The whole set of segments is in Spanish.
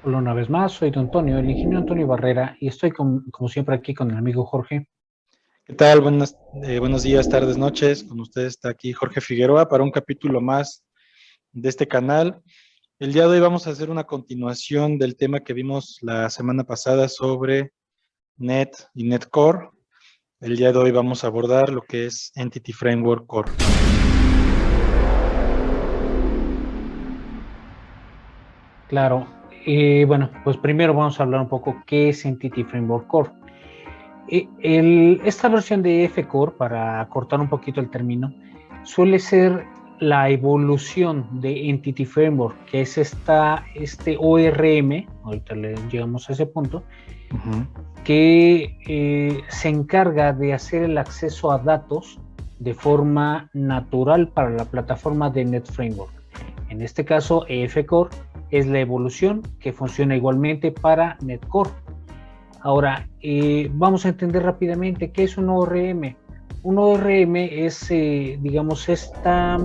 Hola una vez más, soy Don Antonio, el ingeniero Antonio Barrera, y estoy como siempre aquí con el amigo Jorge. ¿Qué tal? Buenos días, tardes, noches. Con ustedes está aquí Jorge Figueroa para un capítulo más de este canal. El día de hoy vamos a hacer una continuación del tema que vimos la semana pasada sobre Net y Net Core. El día de hoy vamos a abordar lo que es Entity Framework Core. Claro, bueno, pues primero vamos a hablar un poco qué es Entity Framework Core. Esta versión de F-Core, para cortar un poquito el término, suele ser la evolución de Entity Framework, que es este ORM, ahorita llegamos a ese punto, que se encarga de hacer el acceso a datos de forma natural para la plataforma de NetFramework. En este caso, EF-Core es la evolución que funciona igualmente para NetCore. Ahora, vamos a entender rápidamente qué es un ORM. Un ORM es, digamos, esta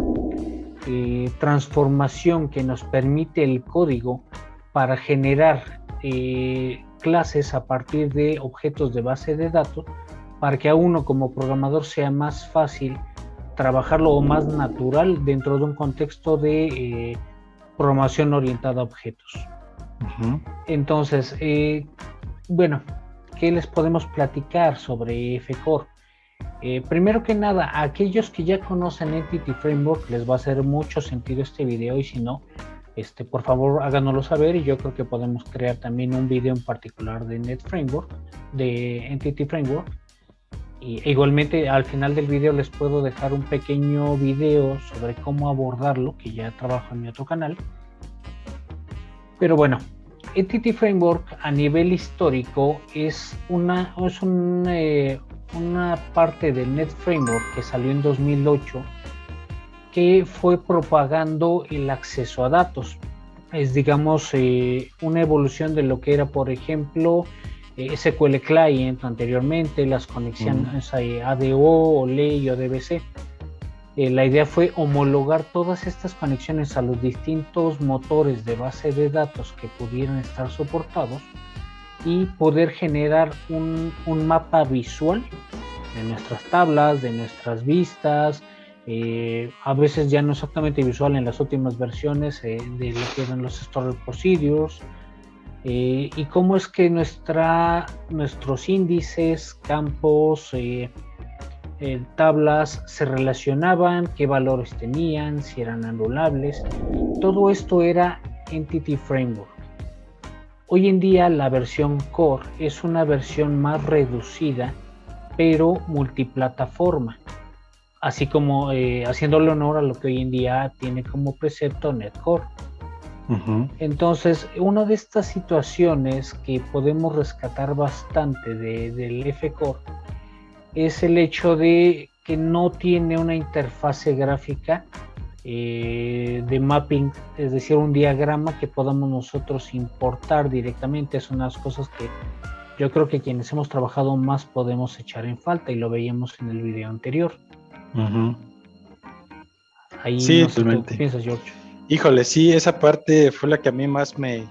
transformación que nos permite el código para generar clases a partir de objetos de base de datos para que a uno como programador sea más fácil trabajarlo o más natural dentro de un contexto de programación orientada a objetos. Entonces, bueno, ¿qué les podemos platicar sobre F-Core? Primero que nada, a aquellos que ya conocen Entity Framework les va a hacer mucho sentido este video, y si no, por favor háganoslo saber, y yo creo que podemos crear también un video en particular de NetFramework, de Entity Framework. Y igualmente al final del video les puedo dejar un pequeño video sobre cómo abordarlo, que ya trabajo en mi otro canal. Pero bueno, Entity Framework a nivel histórico es una parte del NetFramework que salió en 2008, que fue propagando el acceso a datos. Es, digamos, una evolución de lo que era, por ejemplo, SQL Client anteriormente, las conexiones ADO, OLE o DBC. La idea fue homologar todas estas conexiones a los distintos motores de base de datos que pudieran estar soportados y poder generar un mapa visual de nuestras tablas, de nuestras vistas, a veces ya no exactamente visual en las últimas versiones de lo que eran los Stored Procedures, y cómo es que nuestros índices, campos, tablas se relacionaban, qué valores tenían, si eran anulables. Todo esto era Entity Framework. Hoy en día la versión Core es una versión más reducida, pero multiplataforma, así como haciéndole honor a lo que hoy en día tiene como precepto NetCore. Entonces, una de estas situaciones que podemos rescatar bastante del F-Core es el hecho de que no tiene una interfase gráfica de mapping, es decir, un diagrama que podamos nosotros importar directamente. Es una de las cosas que yo creo que quienes hemos trabajado más podemos echar en falta, y lo veíamos en el video anterior. Ahí Sí, no sé tú totalmente. qué piensas, George. Híjole, sí, esa parte fue la que a mí más me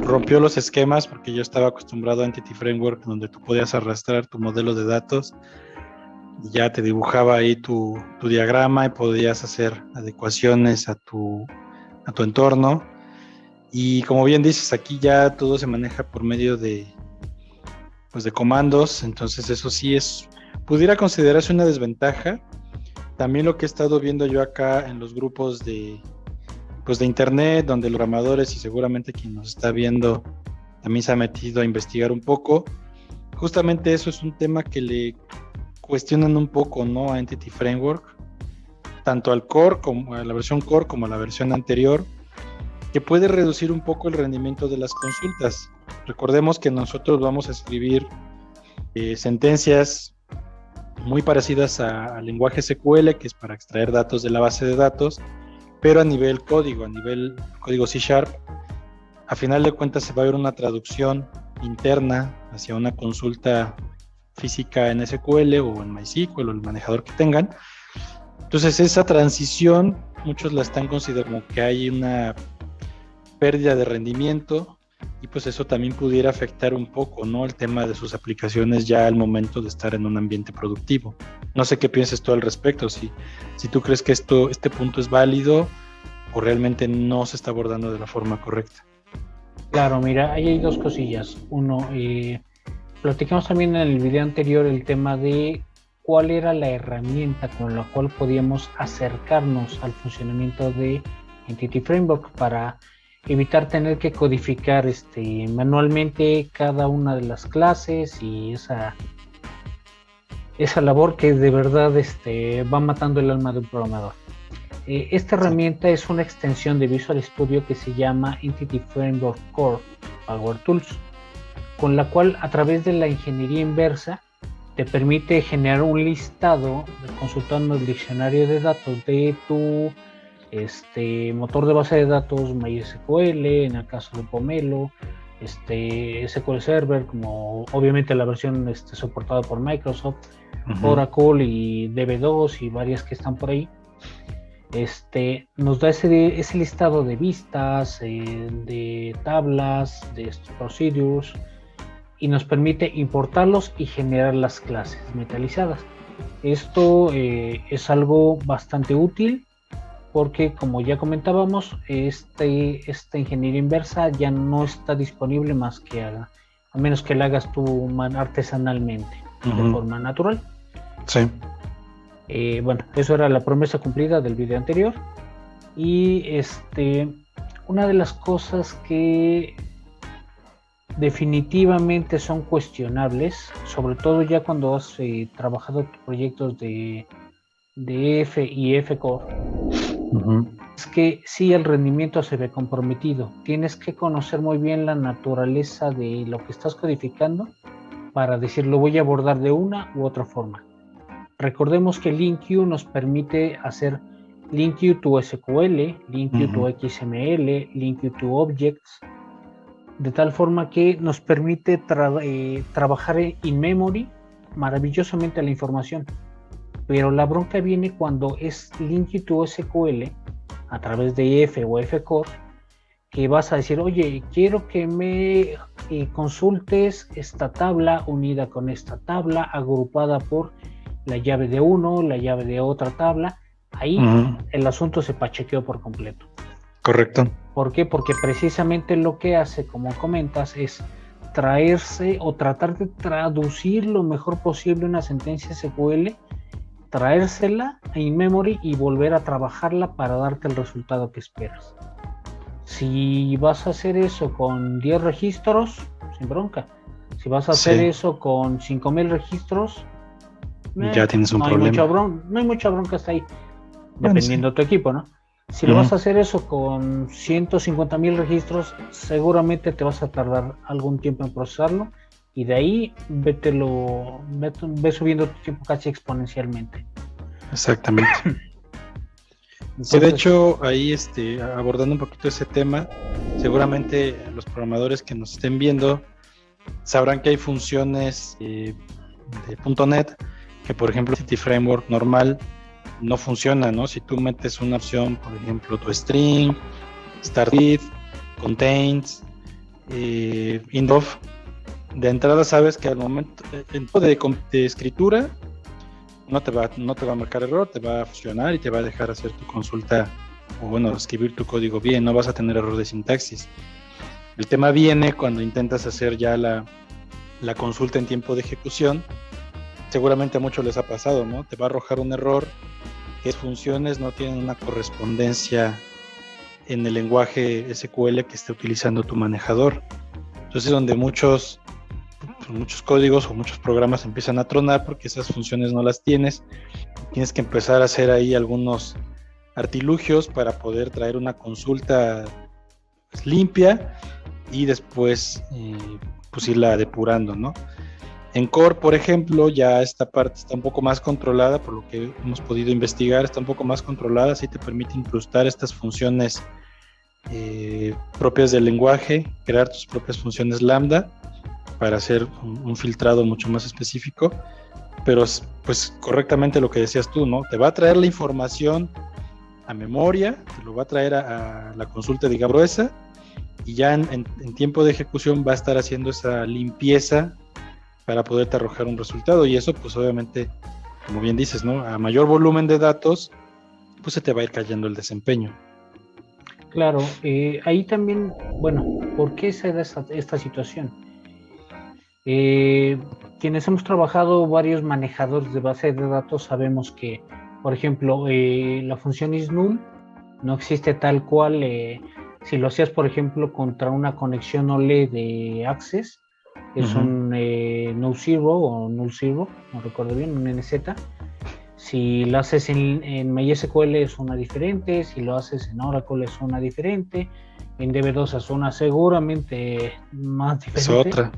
rompió los esquemas, porque yo estaba acostumbrado a Entity Framework, donde tú podías arrastrar tu modelo de datos y ya te dibujaba ahí tu diagrama y podías hacer adecuaciones a tu entorno. Y como bien dices, aquí ya todo se maneja por medio de comandos, entonces eso sí pudiera considerarse una desventaja. También lo que he estado viendo yo acá en los grupos de internet, donde los programadores y seguramente quien nos está viendo también se ha metido a investigar un poco, justamente eso es un tema que le cuestionan un poco, ¿no?, a Entity Framework, tanto al core, como a la versión core, como a la versión anterior, que puede reducir un poco el rendimiento de las consultas. Recordemos que nosotros vamos a escribir sentencias muy parecidas al lenguaje SQL, que es para extraer datos de la base de datos, pero a nivel código C#. A final de cuentas se va a ver una traducción interna hacia una consulta física en SQL o en MySQL o el manejador que tengan. Entonces esa transición muchos la están considerando como que hay pérdida de rendimiento, y pues eso también pudiera afectar un poco, ¿no?, el tema de sus aplicaciones ya al momento de estar en un ambiente productivo. No sé qué piensas tú al respecto, si tú crees que este punto es válido o realmente no se está abordando de la forma correcta. Claro, mira, ahí hay dos cosillas. Uno, platicamos también en el video anterior el tema de cuál era la herramienta con la cual podíamos acercarnos al funcionamiento de Entity Framework para evitar tener que codificar manualmente cada una de las clases y esa labor que de verdad va matando el alma de un programador. Esta herramienta es una extensión de Visual Studio que se llama Entity Framework Core Power Tools, con la cual a través de la ingeniería inversa te permite generar un listado consultando el diccionario de datos de tu motor de base de datos MySQL, en el caso de Pomelo, SQL Server, como obviamente la versión soportada por Microsoft, Oracle y DB2 y varias que están por ahí. Nos da ese listado de vistas, de tablas, de procedures, y nos permite importarlos y generar las clases metalizadas. Esto es algo bastante útil porque, como ya comentábamos, esta ingeniería inversa ya no está disponible más que a menos que la hagas tú artesanalmente, de forma natural. Sí. Bueno, eso era la promesa cumplida del video anterior. Y una de las cosas que definitivamente son cuestionables, sobre todo ya cuando has trabajado proyectos de F y F-Core, es que sí, el rendimiento se ve comprometido. Tienes que conocer muy bien la naturaleza de lo que estás codificando para decir, lo voy a abordar de una u otra forma. Recordemos que LINQ nos permite hacer LINQ to SQL, LINQ to XML, LINQ to Objects, de tal forma que nos permite trabajar in memory maravillosamente la información. Pero la bronca viene cuando es LINQ to SQL a través de F o F-Core, que vas a decir, oye, quiero que me consultes esta tabla unida con esta tabla, agrupada por la llave de uno, la llave de otra tabla. Ahí el asunto se pachequeó por completo. Correcto. ¿Por qué? Porque precisamente lo que hace, como comentas, es traerse o tratar de traducir lo mejor posible una sentencia SQL, traérsela in memory y volver a trabajarla para darte el resultado que esperas. Si vas a hacer eso con 10 registros, sin bronca. Si vas a hacer eso con 5,000 registros, ya tienes un problema. No hay mucha bronca hasta ahí, dependiendo de tu equipo, ¿no? Si lo vas a hacer eso con 150,000 registros, seguramente te vas a tardar algún tiempo en procesarlo, y de ahí ve subiendo tu tiempo casi exponencialmente. Exactamente. Entonces, de hecho, ahí abordando un poquito ese tema, seguramente los programadores que nos estén viendo sabrán que hay funciones de .NET que, por ejemplo, Entity Framework normal no funciona, ¿no? Si tú metes una opción, por ejemplo, tu string, start with, contains, end of, de entrada sabes que al momento de escritura no te va a marcar error, te va a funcionar y te va a dejar hacer tu consulta, o bueno, escribir tu código bien, no vas a tener error de sintaxis. El tema viene cuando intentas hacer ya la consulta en tiempo de ejecución. Seguramente a muchos les ha pasado, ¿no? Te va a arrojar un error, que funciones no tienen una correspondencia en el lenguaje SQL que esté utilizando tu manejador. Entonces, donde muchos códigos o muchos programas empiezan a tronar porque esas funciones no las tienes. Tienes que empezar a hacer ahí algunos artilugios para poder traer una consulta limpia y después pues irla depurando, ¿no? En Core, por ejemplo, ya esta parte está un poco más controlada, por lo que hemos podido investigar, está un poco más controlada, así te permite incrustar estas funciones propias del lenguaje, crear tus propias funciones lambda para hacer un filtrado mucho más específico, pero pues correctamente lo que decías tú, ¿no? Te va a traer la información a memoria, te lo va a traer a la consulta, digamos, gruesa, y ya en tiempo de ejecución va a estar haciendo esa limpieza para poderte arrojar un resultado, y eso pues obviamente, como bien dices, ¿no? A mayor volumen de datos, pues se te va a ir cayendo el desempeño. Claro, ahí también, bueno, ¿por qué se da esta situación? Quienes hemos trabajado varios manejadores de base de datos sabemos que, por ejemplo, la función isNull no existe tal cual. Si lo hacías, por ejemplo, contra una conexión OLE de Access, es un no zero o null zero, no recuerdo bien, un NZ. Si lo haces en MySQL es una diferente, si lo haces en Oracle es una diferente, en DB2 es una seguramente más diferente. Es otra.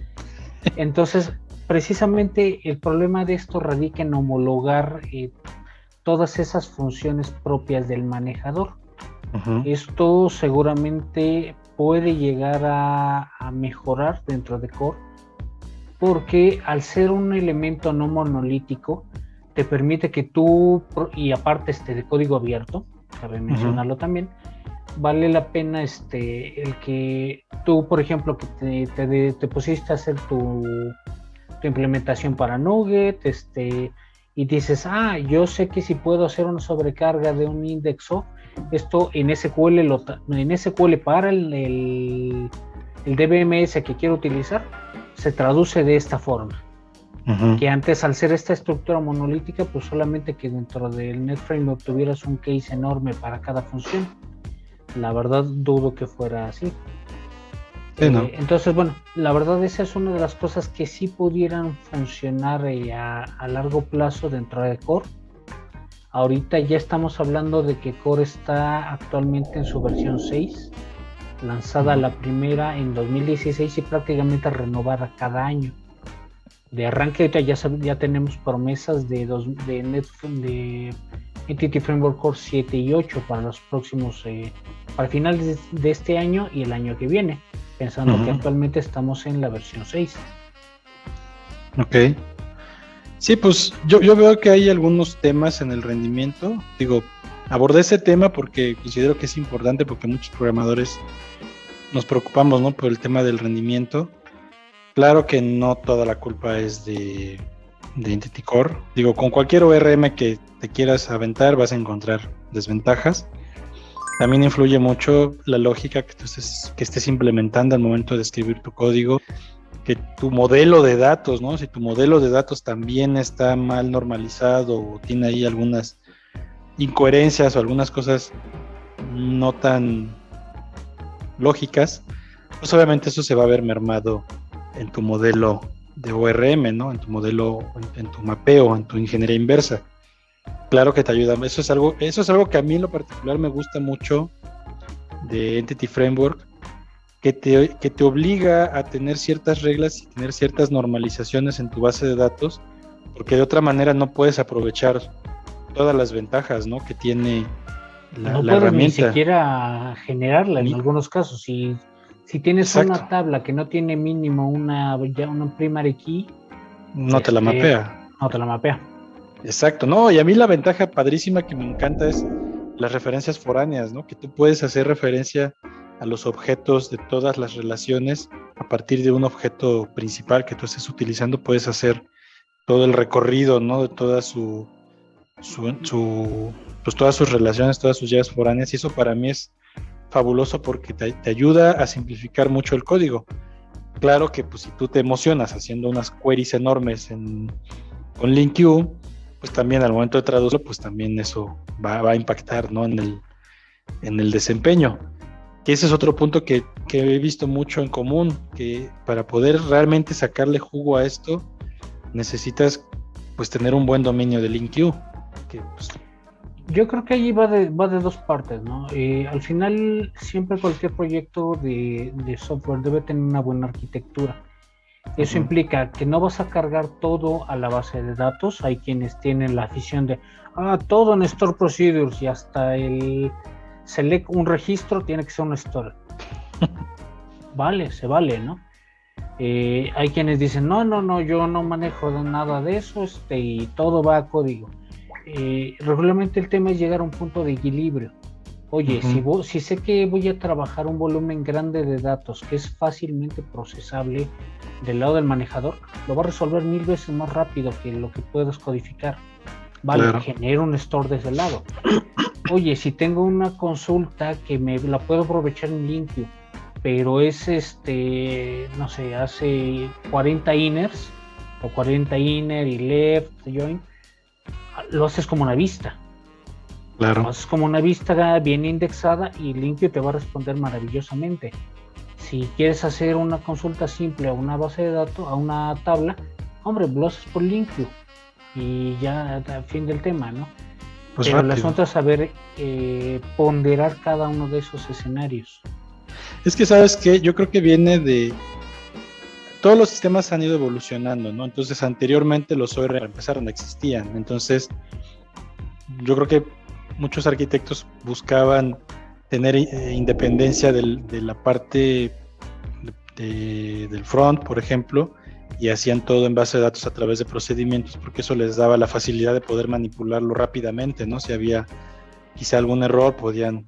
Entonces, precisamente el problema de esto radica en homologar todas esas funciones propias del manejador. Esto seguramente puede llegar a mejorar dentro de Core, porque al ser un elemento no monolítico, te permite que tú, y aparte de código abierto, cabe mencionarlo también, vale la pena el que tú, por ejemplo, que te pusiste a hacer tu implementación para Nugget, y dices, yo sé que si puedo hacer una sobrecarga de un indexo, esto en SQL para el DBMS que quiero utilizar, se traduce de esta forma. Que antes, al ser esta estructura monolítica, pues solamente que dentro del NetFramework tuvieras un case enorme para cada función. La verdad dudo que fuera así. Sí, ¿no? Entonces, bueno, la verdad esa es una de las cosas que sí pudieran funcionar a largo plazo dentro de Core. Ahorita ya estamos hablando de que Core está actualmente en su versión 6, lanzada la primera en 2016 y prácticamente renovada cada año. De arranque ahorita ya tenemos promesas de Entity Framework Core 7 y 8 para los próximos, para finales de este año y el año que viene, pensando que actualmente estamos en la versión 6. Ok. Sí, pues yo veo que hay algunos temas en el rendimiento. Digo, abordé ese tema porque considero que es importante, porque muchos programadores nos preocupamos, ¿no?, por el tema del rendimiento. Claro que no toda la culpa es de Entity Core. Digo, con cualquier ORM que te quieras aventar vas a encontrar desventajas. También influye mucho la lógica que estés implementando al momento de escribir tu código, que tu modelo de datos, ¿no? Si tu modelo de datos también está mal normalizado o tiene ahí algunas incoherencias o algunas cosas no tan lógicas, pues obviamente eso se va a ver mermado en tu modelo de ORM, ¿no? En tu modelo, en tu mapeo, en tu ingeniería inversa. Claro que te ayuda. Eso es algo que a mí en lo particular me gusta mucho de Entity Framework, que te obliga a tener ciertas reglas y tener ciertas normalizaciones en tu base de datos, porque de otra manera no puedes aprovechar todas las ventajas, ¿no?, que tiene la herramienta. Ni siquiera generarla en algunos casos. Si tienes una tabla que no tiene mínimo una primary key, no te la mapea. No te la mapea. Exacto, no, y a mí la ventaja padrísima que me encanta es las referencias foráneas, ¿no? Que tú puedes hacer referencia a los objetos de todas las relaciones a partir de un objeto principal que tú estés utilizando. Puedes hacer todo el recorrido, ¿no?, de todas pues todas sus relaciones, todas sus llaves foráneas, y eso para mí es fabuloso porque te ayuda a simplificar mucho el código. Claro que pues si tú te emocionas haciendo unas queries enormes con LINQ, pues también al momento de traducirlo, pues también eso va a impactar, ¿no?, en el desempeño. Que ese es otro punto que he visto mucho en común, que para poder realmente sacarle jugo a esto, necesitas pues tener un buen dominio de LINQ. Que, pues, yo creo que allí va de dos partes, ¿no? Al final, siempre cualquier proyecto de software debe tener una buena arquitectura. Eso implica que no vas a cargar todo a la base de datos. Hay quienes tienen la afición de todo en store procedures, y hasta el select un registro tiene que ser un store. Se vale, ¿no? Hay quienes dicen, no, yo no manejo nada de eso, y todo va a código. Regularmente el tema es llegar a un punto de equilibrio. Oye, si sé que voy a trabajar un volumen grande de datos que es fácilmente procesable del lado del manejador, lo va a resolver 1000 veces más rápido que lo que puedas codificar. Vale, claro. Genero un store de ese lado. Oye, si tengo una consulta que me la puedo aprovechar en limpio, pero es no sé, hace 40 inners o 40 inner y left join, lo haces como una vista. Claro. Lo haces como una vista bien indexada y limpio te va a responder maravillosamente. Si quieres hacer una consulta simple a una base de datos, a una tabla, hombre, lo haces por limpio y ya al fin del tema, ¿no? Pues pero rápido. El asunto es saber ponderar cada uno de esos escenarios. Es que, ¿sabes qué? Yo creo que viene de... Todos los sistemas han ido evolucionando, ¿no? Entonces, anteriormente los OR para empezar no existían. Entonces, yo creo que muchos arquitectos buscaban tener independencia de la parte del front, por ejemplo, y hacían todo en base de datos a través de procedimientos, porque eso les daba la facilidad de poder manipularlo rápidamente, ¿no? Si había quizá algún error, podían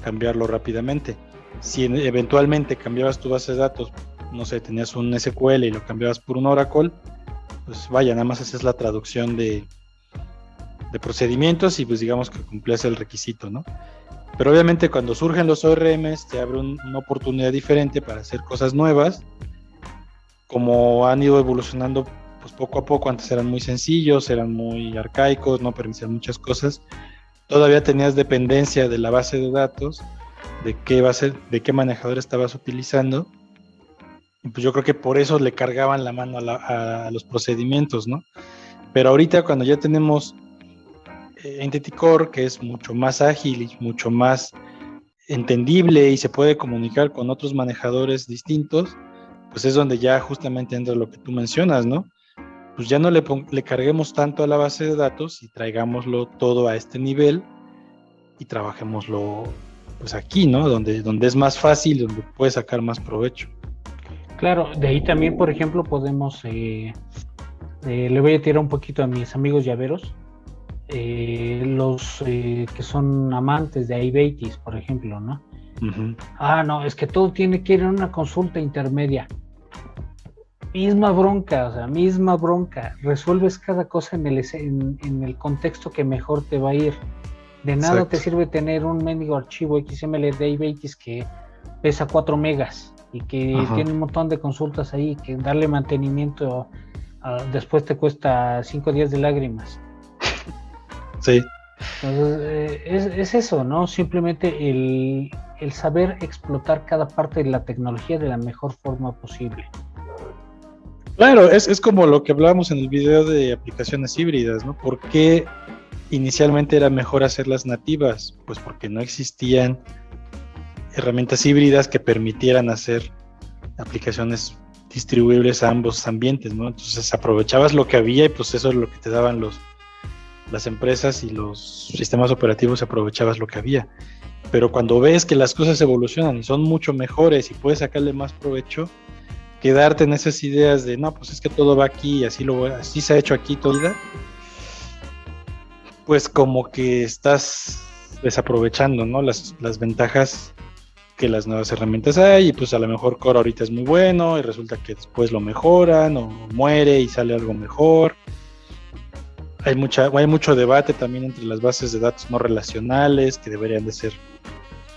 cambiarlo rápidamente. Si eventualmente cambiabas tu base de datos, no sé, tenías un SQL y lo cambiabas por un Oracle, pues vaya, nada más haces la traducción de procedimientos y pues digamos que cumplías el requisito, ¿no? Pero obviamente cuando surgen los ORMs te abre una oportunidad diferente para hacer cosas nuevas. Como han ido evolucionando pues poco a poco, antes eran muy sencillos, eran muy arcaicos, no permitían muchas cosas. Todavía tenías dependencia de la base de datos, de qué manejador estabas utilizando. Y pues yo creo que por eso le cargaban la mano a los procedimientos, ¿no? Pero ahorita cuando ya tenemos Entity Core, que es mucho más ágil y mucho más entendible y se puede comunicar con otros manejadores distintos, pues es donde ya justamente entra lo que tú mencionas, ¿no? Pues ya no le carguemos tanto a la base de datos y traigámoslo todo a este nivel y trabajémoslo pues aquí, ¿no? Donde es más fácil, donde puedes sacar más provecho. Claro, de ahí también, por ejemplo, podemos, le voy a tirar un poquito a mis amigos llaveros, los que son amantes de iBatis, por ejemplo, ¿no? Uh-huh. No, es que todo tiene que ir en una consulta intermedia. Misma bronca, resuelves cada cosa en el contexto que mejor te va a ir. De nada Exacto. Te sirve tener un mendigo archivo XML de iBatis que pesa 4 megas y que uh-huh. Tiene un montón de consultas ahí, que darle mantenimiento después te cuesta 5 días de lágrimas. Sí. Entonces, es eso, ¿no? Simplemente el saber explotar cada parte de la tecnología de la mejor forma posible. Claro, es como lo que hablábamos en el video de aplicaciones híbridas, ¿no? ¿Por qué inicialmente era mejor hacerlas nativas? Pues porque no existían herramientas híbridas que permitieran hacer aplicaciones distribuibles a ambos ambientes, ¿no? Entonces aprovechabas lo que había y pues eso es lo que te daban las empresas y los sistemas operativos, aprovechabas lo que había. Pero cuando ves que las cosas evolucionan y son mucho mejores y puedes sacarle más provecho, quedarte en esas ideas de no, pues es que todo va aquí y así se ha hecho aquí toda, pues como que estás desaprovechando, ¿no? Las ventajas que las nuevas herramientas hay, y pues a lo mejor Core ahorita es muy bueno y resulta que después lo mejoran o muere y sale algo mejor. Hay mucho debate también entre las bases de datos no relacionales, que deberían de ser,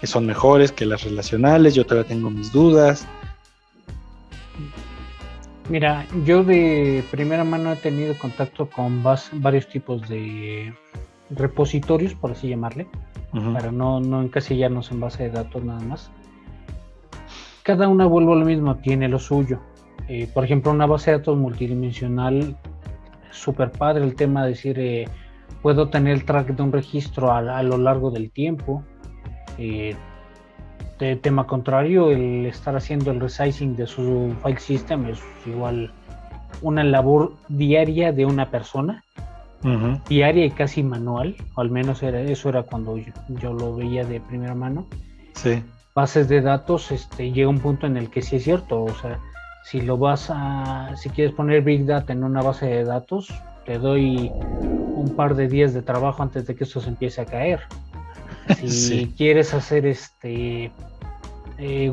que son mejores que las relacionales. Yo todavía tengo mis dudas. Mira, yo de primera mano he tenido contacto con varios tipos de repositorios, por así llamarle, uh-huh. Para no encasillarnos en base de datos nada más. Cada una, vuelvo a lo mismo, tiene lo suyo. Por ejemplo, una base de datos multidimensional, súper padre el tema de decir, puedo tener el track de un registro a lo largo del tiempo. De tema contrario, el estar haciendo el resizing de su file system es igual una labor diaria de una persona, uh-huh. Diaria y casi manual, o al menos eso era cuando yo lo veía de primera mano. Sí. Bases de datos, llega un punto en el que sí es cierto, o sea, si quieres poner Big Data en una base de datos, te doy un par de días de trabajo antes de que esto se empiece a caer. Si quieres hacer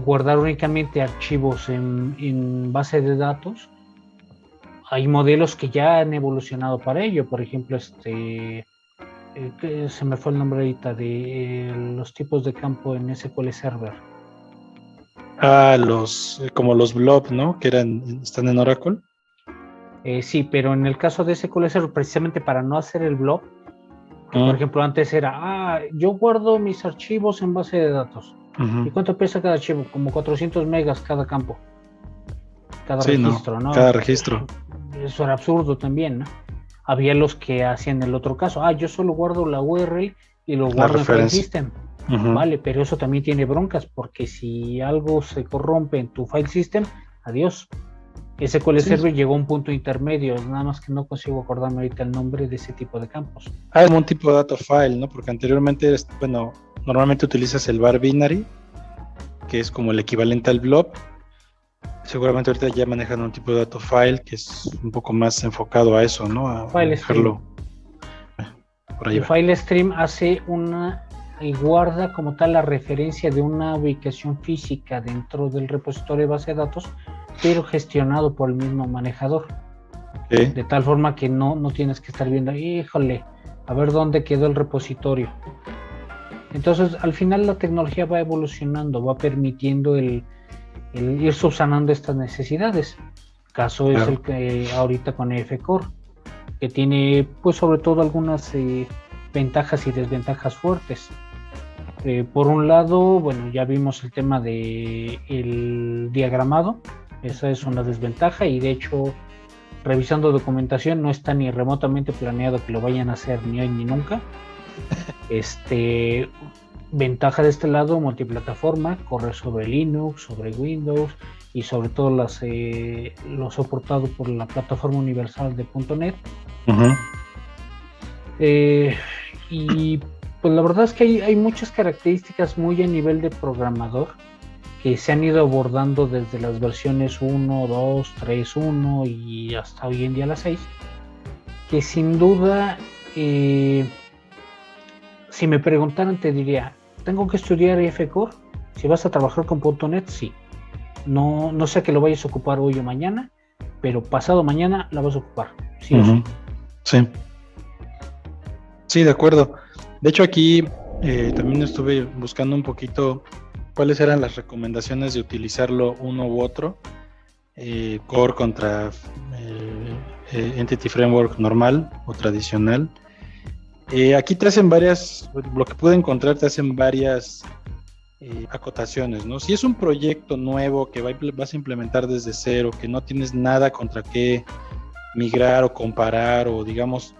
guardar únicamente archivos en base de datos, hay modelos que ya han evolucionado para ello. Por ejemplo, se me fue el nombre ahorita de los tipos de campo en SQL Server. Como los blob, ¿no? Que están en Oracle. Sí, pero en el caso de SQL Server, precisamente para no hacer el blob, que por ejemplo antes era, yo guardo mis archivos en base de datos. ¿Y cuánto pesa cada archivo? Como 400 megas cada campo. Cada registro, ¿no? Cada registro. Eso era absurdo también, ¿no? Había los que hacían el otro caso. Yo solo guardo la URL y lo guardo en File System. Vale, pero eso también tiene broncas, porque si algo se corrompe en tu File System, adiós. SQL Server llegó a un punto intermedio, nada más que no consigo acordarme ahorita el nombre de ese tipo de campos. Como un tipo de data file, ¿no? Porque anteriormente, normalmente utilizas el var binary, que es como el equivalente al blob. Seguramente ahorita ya manejan un tipo de data file que es un poco más enfocado a eso, ¿no? A dejarlo por ahí. El file stream hace y guarda como tal la referencia de una ubicación física dentro del repositorio de base de datos, pero gestionado por el mismo manejador. De tal forma que no tienes que estar viendo, híjole, a ver dónde quedó el repositorio. Entonces, al final la tecnología va evolucionando, va permitiendo el ir subsanando estas necesidades. El caso es el que ahorita con EF Core, que tiene pues sobre todo algunas ventajas y desventajas fuertes. Por un lado, ya vimos el tema de el diagramado. Esa es una desventaja, y de hecho, revisando documentación, no está ni remotamente planeado que lo vayan a hacer ni hoy ni nunca. Ventaja de este lado, multiplataforma, corre sobre Linux, sobre Windows y sobre todo lo soportado por la plataforma universal de .NET. Y pues la verdad es que hay muchas características muy a nivel de programador que se han ido abordando desde las versiones 1, 2, 3, 1 y hasta hoy en día las 6, que sin duda, si me preguntaran, te diría, ¿tengo que estudiar EF Core? Si vas a trabajar con .NET, sí. No sé que lo vayas a ocupar hoy o mañana, pero pasado mañana la vas a ocupar, sí o sí. Sí, de acuerdo. De hecho, aquí también estuve buscando un poquito cuáles eran las recomendaciones de utilizarlo uno u otro, Core contra Entity Framework normal o tradicional. Aquí te hacen lo que pude encontrar, te hacen varias acotaciones, ¿no? Si es un proyecto nuevo que vas a implementar desde cero, que no tienes nada contra qué migrar o comparar, o digamos,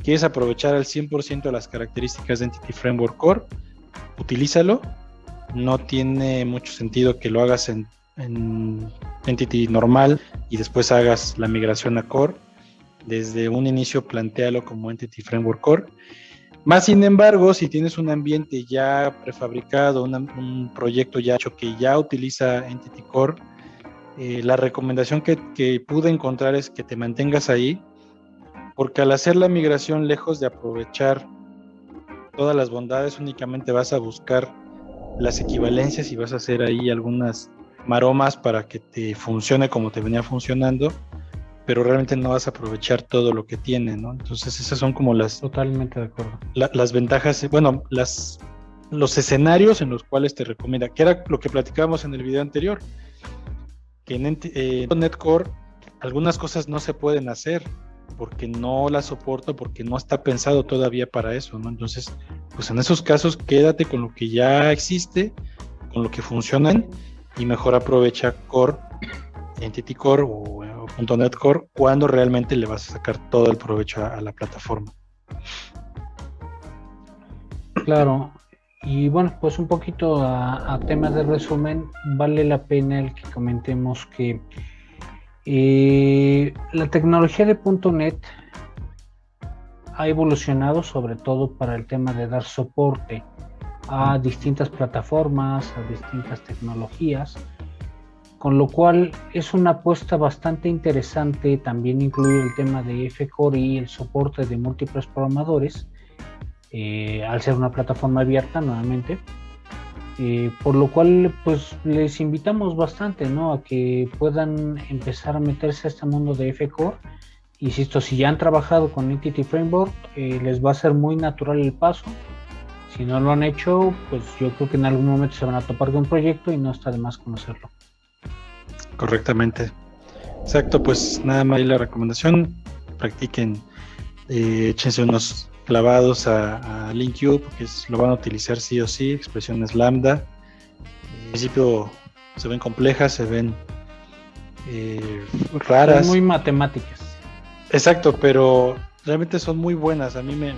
quieres aprovechar al 100% de las características de Entity Framework Core, utilízalo. No tiene mucho sentido que lo hagas en Entity normal y después hagas la migración a Core. Desde un inicio plantéalo como Entity Framework Core. Más sin embargo, si tienes un ambiente ya prefabricado, un proyecto ya hecho que ya utiliza Entity Core, la recomendación que pude encontrar es que te mantengas ahí, porque al hacer la migración, lejos de aprovechar todas las bondades, únicamente vas a buscar las equivalencias y vas a hacer ahí algunas maromas para que te funcione como te venía funcionando, pero realmente no vas a aprovechar todo lo que tiene, ¿no? Entonces esas son como Totalmente de acuerdo. Las ventajas, los escenarios en los cuales te recomienda, que era lo que platicábamos en el video anterior, que en .NET Core algunas cosas no se pueden hacer porque no las soporta, porque no está pensado todavía para eso, ¿no? Entonces, pues en esos casos quédate con lo que ya existe, con lo que funciona, y mejor aprovecha Core, Entity Core o .NET Core cuando realmente le vas a sacar todo el provecho a la plataforma. Claro, y bueno, pues un poquito a temas de resumen, vale la pena el que comentemos que la tecnología de .NET ha evolucionado sobre todo para el tema de dar soporte a distintas plataformas, a distintas tecnologías, con lo cual es una apuesta bastante interesante también incluir el tema de EF Core y el soporte de múltiples programadores, al ser una plataforma abierta nuevamente. Por lo cual pues les invitamos bastante, ¿no?, a que puedan empezar a meterse a este mundo de F-Core. Insisto, si ya han trabajado con Entity Framework, les va a ser muy natural el paso. Si no lo han hecho, pues yo creo que en algún momento se van a topar con un proyecto y no está de más conocerlo. Correctamente. Exacto, pues nada más la recomendación, practiquen, échense unos clavados a LINQ, porque lo van a utilizar sí o sí, expresiones lambda. En principio se ven complejas, se ven raras. Son muy matemáticas. Exacto, pero realmente son muy buenas. A mí me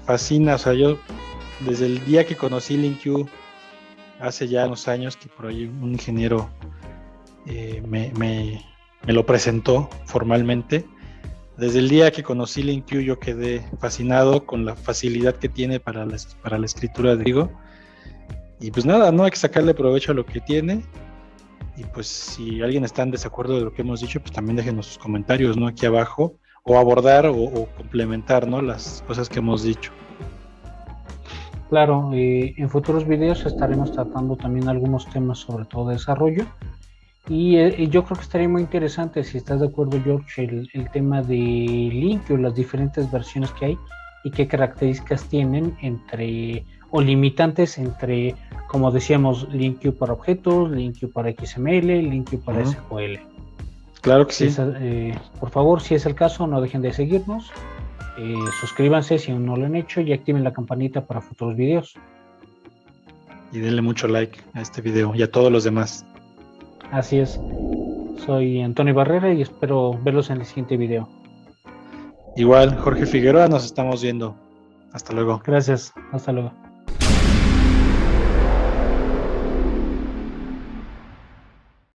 fascina, o sea, yo desde el día que conocí LINQ, hace ya unos años, que por ahí un ingeniero me lo presentó formalmente. Desde el día que conocí LINQ yo quedé fascinado con la facilidad que tiene para la escritura de código. Y pues nada, no hay que sacarle provecho a lo que tiene. Y pues si alguien está en desacuerdo de lo que hemos dicho, pues también déjenos sus comentarios, ¿no?, aquí abajo, o abordar o complementar, ¿no?, las cosas que hemos dicho. Claro, en futuros videos estaremos tratando también algunos temas, sobre todo de desarrollo. Y yo creo que estaría muy interesante, si estás de acuerdo, George, el tema de LINQ, las diferentes versiones que hay y qué características tienen o limitantes entre, como decíamos, LINQ para objetos, LINQ para XML, LINQ para SQL. Claro que sí. Por favor, si es el caso, no dejen de seguirnos, suscríbanse si aún no lo han hecho y activen la campanita para futuros videos. Y denle mucho like a este video y a todos los demás. Así es. Soy Antonio Barrera y espero verlos en el siguiente video. Igual, Jorge Figueroa, nos estamos viendo. Hasta luego. Gracias. Hasta luego.